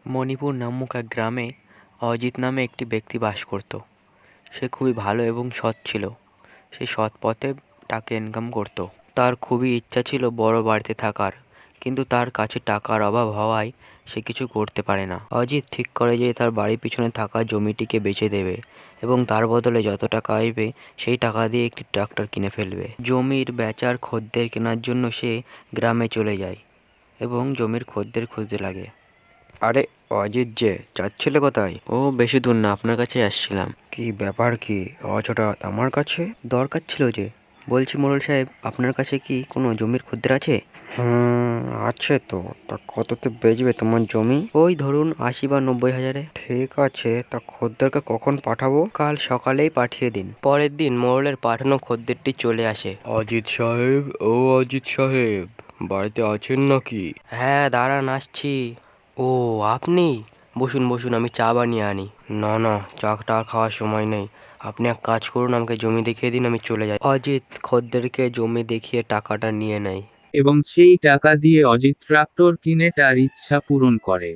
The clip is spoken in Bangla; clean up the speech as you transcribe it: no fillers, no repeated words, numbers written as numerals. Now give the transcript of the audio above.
মণিপুর নামক এক গ্রামে অজিত নামে একটি ব্যক্তি বাস করত। সে খুবই ভালো এবং সৎ ছিল। সে সৎ পথে টাকা ইনকাম করত। তার খুবই ইচ্ছা ছিল বড় বাড়িতে থাকার, কিন্তু তার কাছে টাকার অভাব হওয়ায় সে কিছু করতে পারে না। অজিত ঠিক করে যে তার বাড়ির পিছনে থাকা জমিটিকে বেচে দেবে এবং তার বদলে যত টাকা আসবে সেই টাকা দিয়ে একটি ট্রাক্টর কিনে ফেলবে। জমির বেচার খদ্দের কেনার জন্য সে গ্রামে চলে যায় এবং জমির খদ্দের খুঁজতে লাগে। আরে, অজিত যে যাচ্ছিলে কোথায়? ও বেশি দূর না, আপনার কাছে আসছিলাম। কি ব্যাপার, কি আজ হঠাৎ আমার কাছে? দরকার ছিল যে। বলছি মোড়ল সাহেব, আপনার কাছে কি কোনো জমির খদ্দের আছে? আছে তো। তা কততে বেচবে তোমার জমি? ওই ধরুন ৮০ বা ৯০ হাজারে। ঠিক আছে, তা খদ্দেরকে কখন পাঠাবো? কাল সকালেই পাঠিয়ে দিন। পরের দিন মোড়লের পাঠানো খদ্দেরটি চলে আসে। অজিত সাহেব, ও অজিত সাহেব, বাড়িতে আছেন নাকি? হ্যাঁ, দাঁড়ান আসছি। ও, আপনি? বসুন বসুন, আমি চা বানিয়ে আনি। না না, চাটা খাওয়ার সময় নেই। আপনি এক কাজ করুন, আমাকে জমি দেখিয়ে দিন, আমি চলে যাই। অজিত খদ্দেরকে জমি দেখিয়ে টাকাটা নিয়ে নেয়। এবং সেই টাকা দিয়ে অজিত ট্রাক্টর কিনে তার ইচ্ছা পূরণ করে।